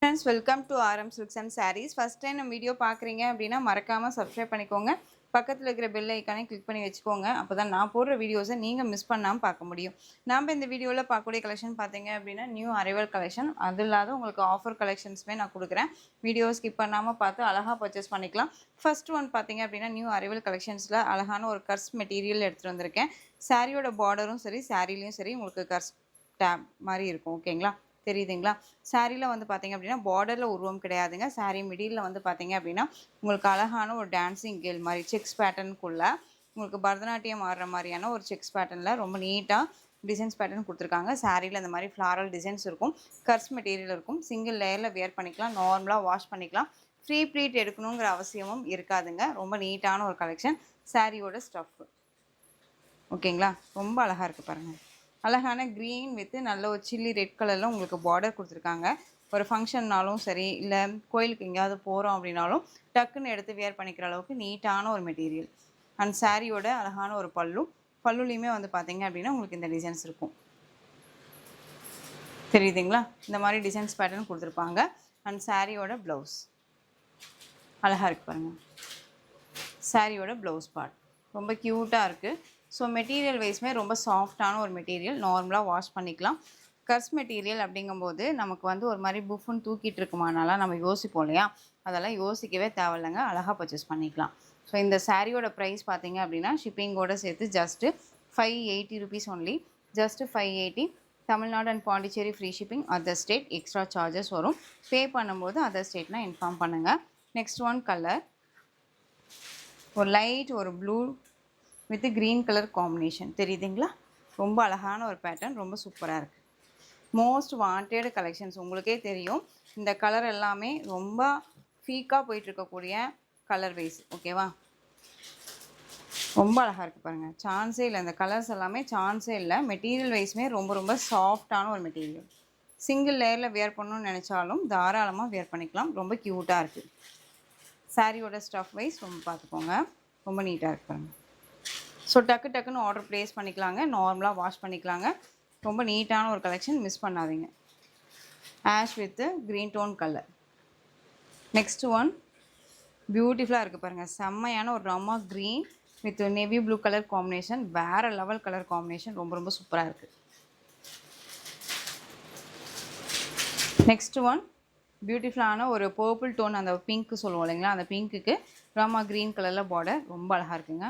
Friends, welcome to RM Silks and Sarees. First time நம்ம video பார்க்குறீங்க அப்படின்னா மறக்காமல் சப்ஸ்கிரைப் பண்ணிக்கோங்க. பக்கத்தில் இருக்கிற பெல் ஐக்கானே கிளிக் பண்ணி வச்சுக்கோங்க. அப்போ தான் நான் போடுற வீடியோஸை நீங்கள் மிஸ் பண்ணாமல் பார்க்க முடியும். நம்ம இந்த வீடியோவில் பார்க்கக்கூடிய கலெக்ஷன் பார்த்தீங்க அப்படின்னா நியூ அரைவல் கலெக்ஷன். அது இல்லாத உங்களுக்கு ஆஃபர் கலெக்ஷன்ஸுமே நான் கொடுக்குறேன். வீடியோ ஸ்கிப் பண்ணாமல் பார்த்து அழகாக பர்ச்சேஸ் பண்ணிக்கலாம். ஃபர்ஸ்ட் ஒன் பார்த்தீங்க அப்படின்னா நியூ அரைவல் கலெக்ஷன்ஸில் அழகான ஒரு கர்ஸ் மெட்டீரியல் எடுத்துகிட்டு வந்திருக்கேன். சாரியோட பார்டரும் சரி, சாரிலையும் சரி உங்களுக்கு கர்ஸ் டேப் மாதிரி இருக்கும். ஓகேங்களா, தெரியுதுங்களா? சாரியில் வந்து பார்த்தீங்க அப்படின்னா பார்டரில் உருவம் கிடையாதுங்க. சாரி மிடியில் வந்து பார்த்தீங்க அப்படின்னா உங்களுக்கு அழகான ஒரு டான்ஸிங் கேர்ள் மாதிரி செக்ஸ் பேட்டர்னுக்குள்ளே உங்களுக்கு பரதநாட்டியம் ஆடுற மாதிரியான ஒரு செக்ஸ் பேட்டர்னில் ரொம்ப நீட்டாக டிசைன்ஸ் பேட்டர்ன் கொடுத்துருக்காங்க. சாரியில் இந்த மாதிரி ஃப்ளாரல் டிசைன்ஸ் இருக்கும், கர்ஸ் மெட்டீரியல் இருக்கும். சிங்கிள் லேயரில் வியர் பண்ணிக்கலாம், நார்மலாக வாஷ் பண்ணிக்கலாம். ஃப்ரீ ப்ளீட் எடுக்கணுங்கிற அவசியமும் இருக்காதுங்க. ரொம்ப நீட்டான ஒரு கலெக்ஷன். சாரியோட ஸ்டஃப் ஓகேங்களா, ரொம்ப அழகாக இருக்குது பாருங்கள். அழகான க்ரீன் வித்து நல்ல ஒரு சில்லி ரெட் கலரில் உங்களுக்கு பார்டர் கொடுத்துருக்காங்க. ஒரு ஃபங்க்ஷன்னாலும் சரி, இல்லை கோயிலுக்கு எங்கேயாவது போகிறோம் அப்படின்னாலும் டக்குன்னு எடுத்து வியர் பண்ணிக்கிற அளவுக்கு நீட்டான ஒரு மெட்டீரியல். அண்ட் சாரியோட அழகான ஒரு பல்லுலேயுமே வந்து பார்த்தீங்க அப்படின்னா உங்களுக்கு இந்த டிசைன்ஸ் இருக்கும். தெரியுதுங்களா? இந்த மாதிரி டிசைன்ஸ் பேட்டர்ன் கொடுத்துருப்பாங்க. அண்ட் சாரியோட ப்ளவுஸ் அழகாக இருக்குது பாருங்கள். சாரியோட ப்ளவுஸ் பார்ட் ரொம்ப க்யூட்டாக இருக்குது. ஸோ மெட்டீரியல் வைஸ்மே ரொம்ப சாஃப்டான ஒரு மெட்டீரியல், நார்மலாக வாஷ் பண்ணிக்கலாம். கர்ஸ் மெட்டீரியல் அப்படிங்கும்போது நமக்கு வந்து ஒரு மாதிரி புஃப்னு தூக்கிட்டு இருக்குமானாலாம் நம்ம யோசிப்போம் இல்லையா? அதெல்லாம் யோசிக்கவே தேவையில்லைங்க, அழகாக பர்ச்சேஸ் பண்ணிக்கலாம். ஸோ இந்த சாரியோட ப்ரைஸ் பார்த்தீங்க அப்படின்னா ஷிப்பிங்கோடு சேர்த்து just 580 rupees only. Just 580. Tamil Nadu and Pondicherry free shipping. Other state extra charges வரும். பே பண்ணும்போது அதர் ஸ்டேட்னால் இன்ஃபார்ம் பண்ணுங்கள். நெக்ஸ்ட் ஒன் கலர் ஒரு லைட் ஒரு blue with green colour combination. தெரியுதுங்களா? ரொம்ப அழகான ஒரு பேட்டர்ன், ரொம்ப சூப்பராக இருக்குது. Most wanted collections. உங்களுக்கே தெரியும் இந்த கலர் எல்லாமே ரொம்ப ஃபீக்காக போயிட்டுருக்கக்கூடிய கலர் வைஸ். ஓகேவா? ரொம்ப அழகாக இருக்குது பாருங்கள். சான்ஸே இல்லை, இந்த கலர்ஸ் எல்லாமே சான்ஸே இல்லை. மெட்டீரியல் வைஸ்மே ரொம்ப ரொம்ப சாஃப்டான ஒரு மெட்டீரியல். சிங்கிள் லேயரில் வியர் பண்ணணும்னு நினச்சாலும் தாராளமாக வியர் பண்ணிக்கலாம். ரொம்ப க்யூட்டாக இருக்குது. சாரியோட ஸ்டஃப் வைஸ் ரொம்ப பார்த்துக்கோங்க, ரொம்ப நீட்டாக இருக்கு பாருங்கள். ஸோ டக்குன்னு ஆர்டர் ப்ளேஸ் பண்ணிக்கலாங்க, நார்மலாக வாஷ் பண்ணிக்கலாங்க. ரொம்ப நீட்டான ஒரு கலெக்ஷன், மிஸ் பண்ணாதீங்க. Ash with green tone colour. Next one பியூட்டிஃபுல்லாக இருக்குது பாருங்கள். செம்மையான ஒரு ராமா green with navy blue colour combination. வேறு லெவல் கலர் காம்பினேஷன், ரொம்ப ரொம்ப சூப்பராக இருக்குது. நெக்ஸ்ட் ஒன் பியூட்டிஃபுல்லான ஒரு பர்பிள் டோன், அந்த பிங்க்கு சொல்லுவோம் இல்லைங்களா, அந்த பிங்க்குக்கு ராமா க்ரீன் கலரில் பார்டர் ரொம்ப அழகாக இருக்குங்க.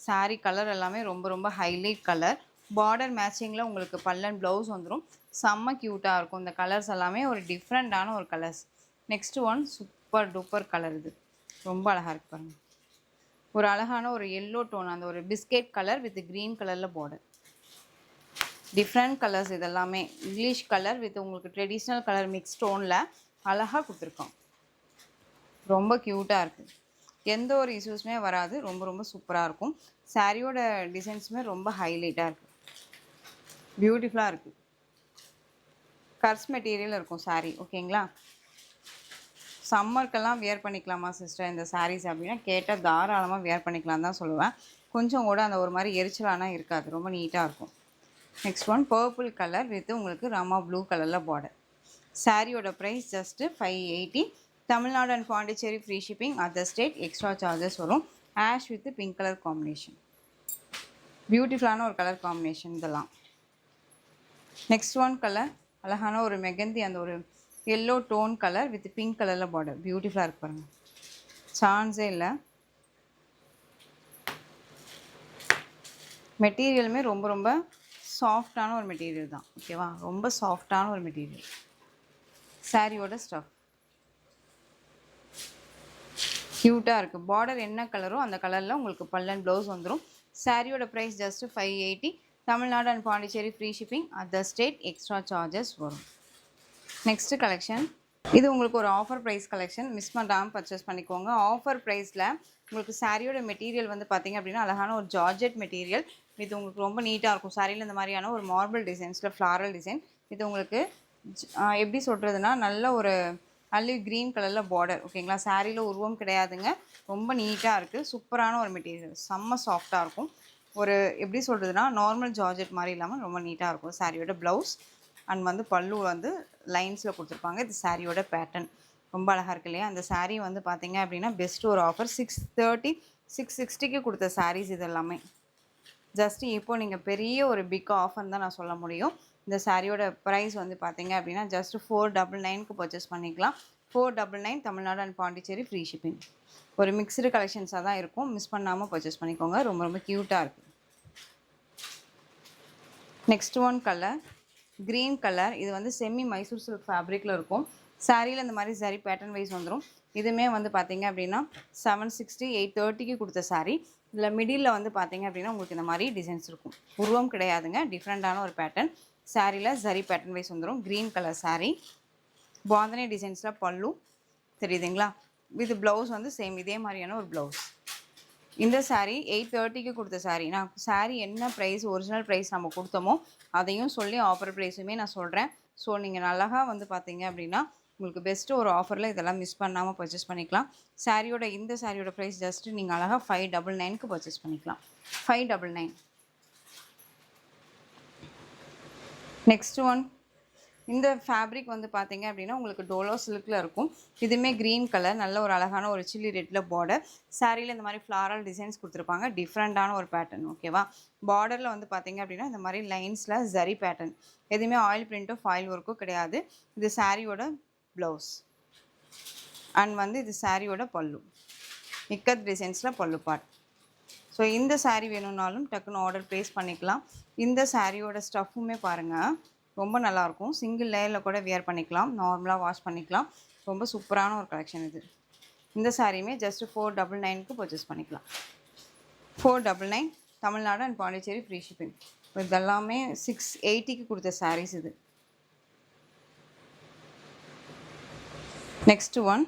சாரீ கலர் எல்லாமே ரொம்ப ரொம்ப ஹைலைட் கலர். பார்டர் மேட்சிங்கில் உங்களுக்கு பல்லன் ப்ளவுஸ் வந்துடும். செம்ம க்யூட்டாக இருக்கும். இந்த கலர்ஸ் எல்லாமே ஒரு டிஃப்ரெண்ட்டான ஒரு colours. Next one super duper colour. இது ரொம்ப அழகாக இருக்கு பாருங்கள். ஒரு அழகான ஒரு எல்லோ டோன், அந்த ஒரு பிஸ்கெட் கலர் வித் க்ரீன் கலரில் பார்டர். டிஃப்ரெண்ட் கலர்ஸ் இதெல்லாமே. இங்கிலீஷ் கலர் வித் உங்களுக்கு ட்ரெடிஷ்னல் கலர் மிக்ஸ் டோனில் அழகாக கொடுத்துருக்கோம். ரொம்ப க்யூட்டாக இருக்குது. எந்த ஒரு இஷ்யூஸுமே வராது. ரொம்ப ரொம்ப சூப்பராக இருக்கும். சாரியோட டிசைன்ஸுமே ரொம்ப ஹைலைட்டாக இருக்குது, பியூட்டிஃபுல்லாக இருக்குது. கர்ஸ் மெட்டீரியல் இருக்கும் சாரீ. ஓகேங்களா? சம்மருக்கெல்லாம் வியர் பண்ணிக்கலாமா சிஸ்டர் இந்த சாரீஸ் அப்படின்னா கேட்டால் தாராளமாக வியர் பண்ணிக்கலாம் தான் சொல்லுவேன். கொஞ்சம் கூட அந்த ஒரு மாதிரி எரிச்சலானா இருக்காது, ரொம்ப நீட்டாக இருக்கும். Next one purple colour with உங்களுக்கு ராமா ப்ளூ கலரில் பார்டர். சாரியோட price just 580. Tamil Nadu and Pondicherry free shipping. Other state extra charges வரும். Ash with pink colour combination. பியூட்டிஃபுல்லான ஒரு கலர் காம்பினேஷன் இதெல்லாம். நெக்ஸ்ட் ஒன் கலர் அழகான ஒரு மெகந்தி, அந்த ஒரு yellow tone colour with pink கலரில் பார்டர். பியூட்டிஃபுல்லாக இருக்கு பாருங்கள், சான்ஸே இல்லை. மெட்டீரியலுமே ரொம்ப ரொம்ப சாஃப்டான ஒரு மெட்டீரியல் தான். ஓகேவா? ரொம்ப சாஃப்டான ஒரு மெட்டீரியல். சாரியோட ஸ்டஃப் க்யூட்டாக இருக்குது. பார்டர் என்ன கலரோ அந்த கலரில் உங்களுக்கு பல்லன் ப்ளவுஸ் வந்துடும். சாரியோட price just 580. Tamil Nadu and Pondicherry free shipping. Other state extra charges வரும். Next collection. இது உங்களுக்கு ஒரு ஆஃபர் ப்ரைஸ் கலெக்ஷன், மிஸ் பண்ணாமல் பர்ச்சேஸ் பண்ணிக்கோங்க. ஆஃபர் ப்ரைஸில் உங்களுக்கு சாரியோட மெட்டீரியல் வந்து பார்த்திங்க அப்படின்னா அழகான ஒரு ஜார்ஜெட் மெட்டீரியல். இது உங்களுக்கு ரொம்ப நீட்டாக இருக்கும். சாரியில் இந்த மாதிரியான ஒரு மார்பிள் டிசைன்ஸில் ஃப்ளாரல் டிசைன். இது உங்களுக்கு எப்படி சொல்கிறதுனா நல்ல ஒரு அல்லி க்ரீன் கலரில் பார்டர். ஓகேங்களா? சாரியில் உருவம் கிடையாதுங்க, ரொம்ப நீட்டாக இருக்குது. சூப்பரான ஒரு மெட்டீரியல், செம்ம சாஃப்டாக இருக்கும். ஒரு எப்படி சொல்கிறதுனா நார்மல் ஜார்ஜெட் மாதிரி இல்லாமல் ரொம்ப நீட்டாக இருக்கும். சாரியோட ப்ளவுஸ் அண்ட் வந்து பல்லு வந்து லைன்ஸில் கொடுத்துருப்பாங்க. இது சாரியோட பேட்டர்ன் ரொம்ப அழகாக இருக்கு இல்லையா? அந்த சாரீ வந்து பார்த்தீங்க அப்படின்னா பெஸ்ட் ஒரு ஆஃபர் 630 660க்கு கொடுத்த சாரீஸ் இது எல்லாமே. ஜஸ்ட் இப்போ நீங்கள் பெரிய ஒரு பிக் ஆஃபர் தான் நான் சொல்ல முடியும். இந்த சாரியோட ப்ரைஸ் வந்து பார்த்தீங்க அப்படின்னா ஜஸ்ட் 499க்கு பர்ச்சேஸ் பண்ணிக்கலாம். 499 Tamil Nadu and Pondicherry free shipping. ஒரு மிக்ஸ்டு கலெக்ஷன்ஸாக தான் இருக்கும். மிஸ் பண்ணாமல் பர்ச்சேஸ் பண்ணிக்கோங்க. ரொம்ப ரொம்ப க்யூட்டாக இருக்குது. Next one colour green colour. இது வந்து செமி மைசூர் சில்க் ஃபேப்ரிக்கில் இருக்கும். சாரியில் இந்த மாதிரி சாரி பேட்டர்ன் வைஸ் வந்துடும். இதுவுமே வந்து பார்த்தீங்க அப்படின்னா 760 830க்கு கொடுத்த சாரீ. இதில் மிடில் வந்து பார்த்தீங்க அப்படின்னா உங்களுக்கு இந்த மாதிரி டிசைன்ஸ் இருக்கும். உருவம் கிடையாதுங்க, டிஃப்ரெண்ட்டான ஒரு பேட்டர்ன். சாரியில் சரி பேட்டர்ன் வைஸ் வந்துடும். க்ரீன் கலர் சாரீ, பாந்தனி டிசைன்ஸில் பல்லு தெரியுதுங்களா? இது ப்ளவுஸ் வந்து சேம் இதே மாதிரியான ஒரு ப்ளவுஸ். இந்த சாரீ 830க்கு கொடுத்த சாரீ. நான் சாரீ என்ன ப்ரைஸ் ஒரிஜினல் ப்ரைஸ் நம்ம கொடுத்தோமோ அதையும் சொல்லி ஆஃபர் ப்ரைஸுமே நான் சொல்கிறேன். ஸோ நீங்கள் அழகா வந்து பார்த்தீங்க அப்படின்னா உங்களுக்கு பெஸ்ட்டு ஒரு ஆஃபரில் இதெல்லாம் மிஸ் பண்ணாமல் பர்ச்சேஸ் பண்ணிக்கலாம். சாரியோட இந்த சாரியோட ப்ரைஸ் ஜஸ்ட்டு நீங்கள் அழகாக 599க்கு பர்ச்சேஸ் பண்ணிக்கலாம். 599. நெக்ஸ்ட் ஒன் இந்த ஃபேப்ரிக் வந்து பார்த்தீங்க அப்படின்னா உங்களுக்கு டோலோ சில்கில் இருக்கும். இதுவுமே க்ரீன் கலர், நல்ல ஒரு அழகான ஒரு சில்லி ரெட்டில் பார்டர். சாரியில் இந்த மாதிரி ஃப்ளாரல் டிசைன்ஸ் கொடுத்துருப்பாங்க. டிஃப்ரெண்ட்டான ஒரு பேட்டர்ன் ஓகேவா? பார்டரில் வந்து பார்த்தீங்க அப்படின்னா இந்த மாதிரி லைன்ஸில் ஜரி பேட்டர்ன். எதுவுமே ஆயில் பிரிண்ட்டோ ஃபாயில் ஒர்க்கோ கிடையாது. இது சாரியோட ப்ளவுஸ் அண்ட் வந்து இது சாரியோட பல்லு. இக்கத் டிசைன்ஸில் பல்லு பார்ட். ஸோ இந்த சாரீ வேணும்னாலும் டக்குன்னு ஆர்டர் ப்ளேஸ் பண்ணிக்கலாம். இந்த சாரியோட ஸ்டஃப்புமே பாருங்கள் ரொம்ப நல்லாயிருக்கும். சிங்கிள் லேயரில் கூட வியர் பண்ணிக்கலாம், நார்மலாக வாஷ் பண்ணிக்கலாம். ரொம்ப சூப்பரான ஒரு கலெக்ஷன் இது. இந்த சாரியுமே ஜஸ்ட்டு 499க்கு பர்ச்சேஸ் பண்ணிக்கலாம். 499 Tamil Nadu and Pondicherry free shipping. இதெல்லாமே 680க்கு கொடுத்த சாரீஸ் இது. நெக்ஸ்ட் ஒன்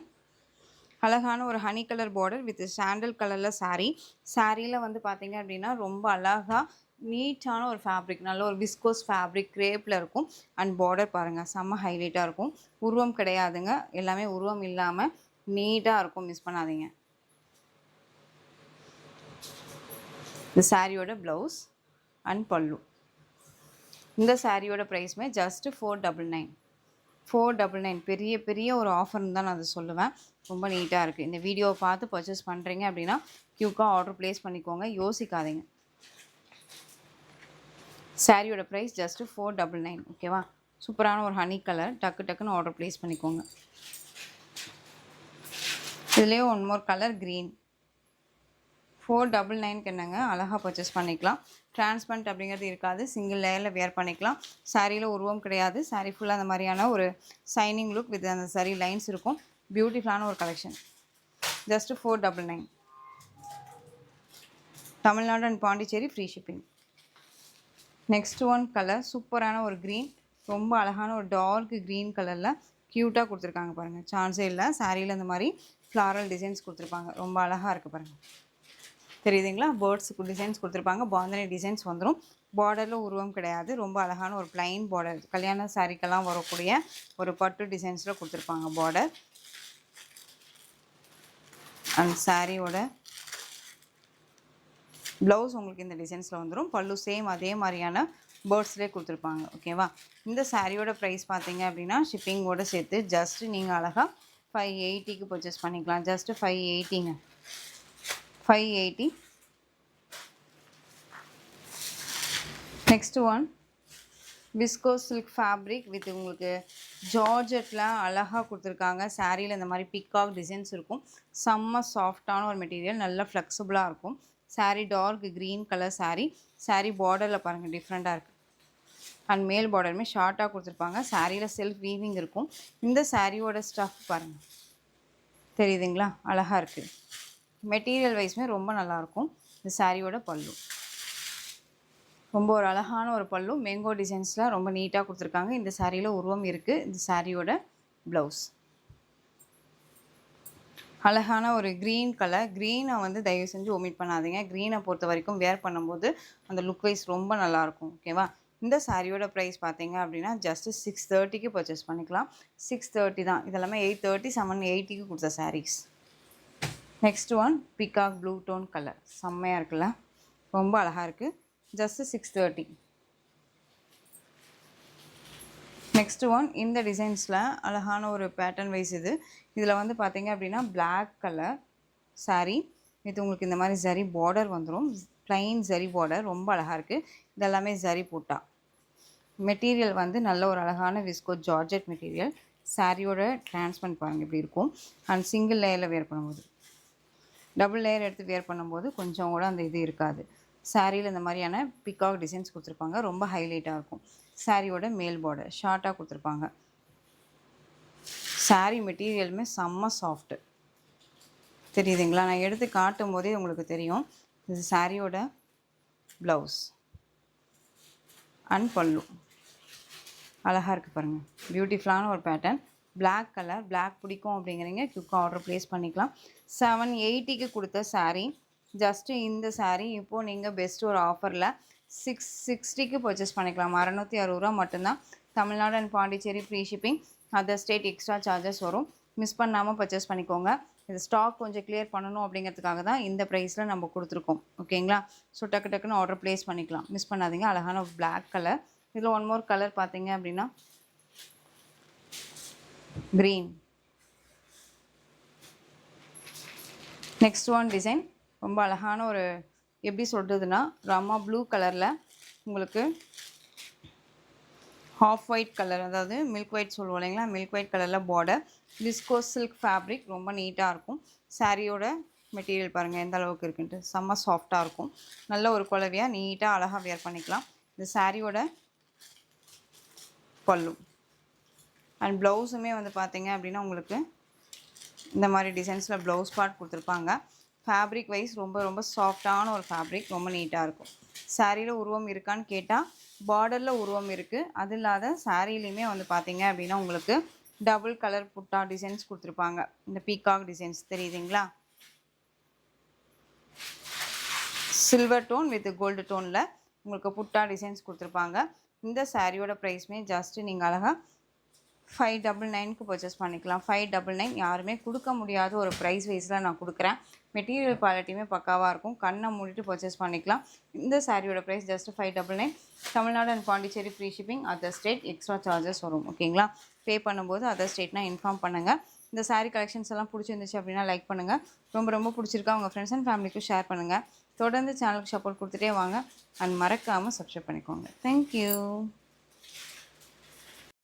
அழகான ஒரு honey colour border with sandal கலரில் சாரீ. சாரியில் வந்து பார்த்தீங்க அப்படின்னா ரொம்ப அழகாக நீட்டான ஒரு ஃபேப்ரிக், நல்ல ஒரு விஸ்கோஸ் ஃபேப்ரிக் கிரேப்பில் இருக்கும். அண்ட் பார்டர் பாருங்கள் செம்ம ஹைலைட்டாக இருக்கும். உருவம் கிடையாதுங்க, எல்லாமே உருவம் இல்லாமல் நீட்டாக இருக்கும். மிஸ் பண்ணாதீங்க. இந்த சாரியோட ப்ளவுஸ் அண்ட் பல்லு. இந்த சாரியோட ப்ரைஸுமே ஜஸ்ட்டு 499. 499 பெரிய பெரிய ஒரு ஆஃபர்னு தான் நான் அதை சொல்லுவேன். ரொம்ப நீட்டாக இருக்குது. இந்த வீடியோவை பார்த்து பர்ச்சேஸ் பண்ணுறீங்க அப்படின்னா க்யூக்காக ஆர்டர் ப்ளேஸ் பண்ணிக்கோங்க, யோசிக்காதீங்க. சாரியோட ப்ரைஸ் ஜஸ்ட்டு 499 ஓகேவா? சூப்பரான ஒரு ஹனி கலர். டக்குன்னு ஆர்டர் ப்ளேஸ் பண்ணிக்கோங்க. இதுலேயே ஒன் மோர் கலர் க்ரீன். 499க்கு என்னங்க அழகாக பர்ச்சேஸ் பண்ணிக்கலாம். டிரான்ஸ்பரண்ட் அப்படிங்கிறது இருக்காது, சிங்கிள் லேயரில் வியர் பண்ணிக்கலாம். சாரியில் உருவம் கிடையாது. சாரி ஃபுல்லாக அந்த மாதிரியான ஒரு சைனிங் லுக் வித் அந்த சாரி லைன்ஸ் இருக்கும். பியூட்டிஃபுல்லான ஒரு collection. Just 499. Tamil Nadu and Pondicherry free shipping. Next one colour சூப்பரான ஒரு க்ரீன். ரொம்ப அழகான ஒரு டார்க் க்ரீன் கலரில் க்யூட்டாக கொடுத்துருக்காங்க பாருங்கள். சான்ஸே இல்லை. சாரியில் இந்த மாதிரி ஃப்ளாரல் டிசைன்ஸ் கொடுத்துருப்பாங்க. ரொம்ப அழகாக இருக்குது பாருங்கள். தெரியுதுங்களா? பேர்ட்ஸுக்கு டிசைன்ஸ் கொடுத்துருப்பாங்க. பாந்தனி டிசைன்ஸ் வந்துடும். பார்டரில் உருவம் கிடையாது. ரொம்ப அழகான ஒரு பிளைன் பார்டர். கல்யாண சாரிக்கெல்லாம் வரக்கூடிய ஒரு பட்டு டிசைன்ஸில் கொடுத்துருப்பாங்க பார்டர். அண்ட் சாரியோட ப்ளவுஸ் உங்களுக்கு இந்த டிசைன்ஸில் வந்துடும். பல்லு சேம் அதே மாதிரியான பேர்ட்ஸ்லேயே கொடுத்துருப்பாங்க ஓகேவா? இந்த சாரியோட ப்ரைஸ் பார்த்தீங்க அப்படின்னா ஷிப்பிங்கோடு சேர்த்து ஜஸ்ட்டு நீங்கள் அழகாக 580க்கு பர்ச்சேஸ் பண்ணிக்கலாம். ஜஸ்ட்டு 580ங்க. 580. Next one viscose silk fabric with உங்களுக்கு ஜார்ஜெட்டில் அழகாக கொடுத்துருக்காங்க. சாரியில் இந்த மாதிரி பிக்காக் டிசைன்ஸ் இருக்கும். செம்ம சாஃப்டான ஒரு மெட்டீரியல், நல்லா ஃப்ளெக்சிபிளாக இருக்கும். Sari dark green colour sari. Sari பார்டரில் பாருங்கள் டிஃப்ரெண்ட்டாக இருக்குது. அண்ட் மேல் பார்டருமே ஷார்ட்டாக கொடுத்துருப்பாங்க. சாரியில் செல்ஃப் வீவிங் இருக்கும். இந்த சாரியோட ஸ்டஃப் பாருங்கள் தெரியுதுங்களா? அழகாக இருக்குது. மெட்டீரியல் வைஸுமே ரொம்ப நல்லாயிருக்கும். இந்த சாரியோட பல்லு ரொம்ப ஒரு அழகான ஒரு பல்லு. மேங்கோ டிசைன்ஸில் ரொம்ப நீட்டாக கொடுத்துருக்காங்க. இந்த சாரியில் உருவம் இருக்குது. இந்த சாரியோட ப்ளவுஸ் அழகான ஒரு க்ரீன் கலர். க்ரீனை வந்து தயவு செஞ்சு ஒமிட் பண்ணாதீங்க. க்ரீனை பொறுத்த வரைக்கும் வேர் பண்ணும்போது அந்த லுக் வைஸ் ரொம்ப நல்லாயிருக்கும் ஓகேவா? இந்த சாரியோட ப்ரைஸ் பார்த்தீங்க அப்படின்னா ஜஸ்ட்டு 630க்கு பர்ச்சேஸ் பண்ணிக்கலாம். 630 தான். இதெல்லாமே 830 780க்கு கொடுத்த saris. Next one peacock blue tone colour. செம்மையாக இருக்குல்ல? ரொம்ப அழகாக இருக்குது. ஜஸ்ட்டு 630. நெக்ஸ்ட் ஒன் இந்த டிசைன்ஸில் அழகான ஒரு பேட்டர்ன் வைஸ் இதில் வந்து பார்த்தீங்க அப்படின்னா Black கலர் saree இது உங்களுக்கு இந்த மாதிரி ஜரி பார்டர் வந்துடும். plain ஜரி பார்டர் ரொம்ப அழகாக இருக்குது. இதெல்லாமே ஜரி பூட்டா. மெட்டீரியல் வந்து நல்ல ஒரு அழகான விஸ்கோ ஜார்ஜெட் மெட்டீரியல். சாரியோட டிரான்ஸ்பரண்ட் பாருங்கள் இப்படி இருக்கும். அண்ட் சிங்கிள் லேயரில் வேர் பண்ணும்போது, டபுள் லேயர் எடுத்து வேர் பண்ணும்போது கொஞ்சம் கூட அந்த இது இருக்காது. சாரியில் இந்த மாதிரியான பிகாக் டிசைன்ஸ் கொடுத்துருப்பாங்க. ரொம்ப ஹைலைட்டாக இருக்கும். சாரியோட மேல் பார்டர் ஷார்ட்டாக கொடுத்துருப்பாங்க. சாரி மெட்டீரியலுமே செம்ம சாஃப்ட்டு தெரியுதுங்களா? நான் எடுத்து காட்டும் போதே உங்களுக்கு தெரியும். இது சாரியோட ப்ளவுஸ் அண்ட் பல்லு அழகாக இருக்குது பாருங்கள். பியூட்டிஃபுல்லான ஒரு பேட்டர்ன். Black colour. Black பிடிக்கும் அப்படிங்கிறீங்க குயிக்காக ஆர்டர் ப்ளேஸ் பண்ணிக்கலாம். 780க்கு கொடுத்த சாரீ ஜஸ்ட்டு இந்த சாரீ இப்போது நீங்கள் பெஸ்ட்டு ஒரு ஆஃபரில் 660க்கு பர்ச்சேஸ் பண்ணிக்கலாம். 660 மட்டும்தான். Tamil Nadu and Pondicherry free shipping. Other state extra charges வரும். மிஸ் பண்ணாமல் பர்ச்சேஸ் பண்ணிக்கோங்க. இது ஸ்டாக் கொஞ்சம் கிளியர் பண்ணணும் அப்படிங்கிறதுக்காக தான் இந்த ப்ரைஸில் நம்ம கொடுத்துருக்கோம். ஓகேங்களா? ஸோ டக்குன்னு ஆர்டர் ப்ளேஸ் பண்ணிக்கலாம். மிஸ் பண்ணாதீங்க. அழகான Black கலர். இதில் ஒன் மோர் கலர் பார்த்தீங்க அப்படின்னா க்ரீன். நெக்ஸ்ட் ஒன் டிசைன் ரொம்ப அழகான ஒரு எப்படி சொல்கிறதுனா ராமா ப்ளூ கலரில் உங்களுக்கு ஹாஃப் ஒயிட் கலர், அதாவது மில்க் ஒயிட் சொல்லுவோம் இல்லைங்களா, மில்க் ஒயிட் கலரில் பார்டர். விஸ்கோ சில்க் ஃபேப்ரிக் ரொம்ப நீட்டாக இருக்கும். சாரியோட மெட்டீரியல் பாருங்கள் எந்த அளவுக்கு இருக்குன்ட்டு. செம்ம சாஃப்டாக இருக்கும். நல்ல ஒரு குலவையாக நீட்டாக அழகாக வேர் பண்ணிக்கலாம். இந்த சாரியோட பல்லு அண்ட் ப்ளவுஸுமே வந்து பார்த்தீங்க அப்படின்னா உங்களுக்கு இந்த மாதிரி டிசைன்ஸில் ப்ளவுஸ் பார்ட் கொடுத்துருப்பாங்க. ஃபேப்ரிக் வைஸ் ரொம்ப சாஃப்டான ஒரு ஃபேப்ரிக். ரொம்ப நீட்டாக இருக்கும். சாரியில் உருவம் இருக்கான்னு கேட்டால் பார்டரில் உருவம் இருக்குது. அது இல்லாத சாரிலையுமே வந்து பார்த்தீங்க அப்படின்னா உங்களுக்கு டபுள் கலர் புட்டா டிசைன்ஸ் கொடுத்துருப்பாங்க. இந்த பீகாக் டிசைன்ஸ் தெரியுதுங்களா? சில்வர் டோன் வித் கோல்டு டோனில் உங்களுக்கு புட்டா டிசைன்ஸ் கொடுத்துருப்பாங்க. இந்த சாரியோட ப்ரைஸ்மே ஜஸ்ட்டு நீங்கள் அழகாக 599க்கு பர்ச்சேஸ் பண்ணிக்கலாம். 599 யாருமே கொடுக்க முடியாத ஒரு ப்ரைஸ் வைஸில் நான் கொடுக்குறேன். மெட்டீரியல் குவாலிட்டியுமே பக்காவாக இருக்கும். கண்ணை மூடிட்டு பர்ச்சேஸ் பண்ணிக்கலாம். இந்த சாரியோட price just 599. Tamil Nadu and Pondicherry free shipping. Other state extra charges வரும். ஓகேங்களா? பே பண்ணும்போது அதர் ஸ்டேட்னா இன்ஃபார்ம் பண்ணுங்கள். இந்த சாரீ கலெக்ஷன்ஸ் எல்லாம் பிடிச்சிருந்துச்சு அப்படின்னா லைக் பண்ணுங்கள். ரொம்ப பிடிச்சிருக்கா உங்கள் ஃப்ரெண்ட்ஸ் அண்ட் ஃபேமிலிக்கும் ஷேர் பண்ணுங்கள். தொடர்ந்து சேனலுக்கு சப்போர்ட் கொடுத்துட்டே வாங்க. அண்ட் மறக்காமல் சப்ஸ்கிரைப் பண்ணிக்கோங்க. தேங்க்யூ.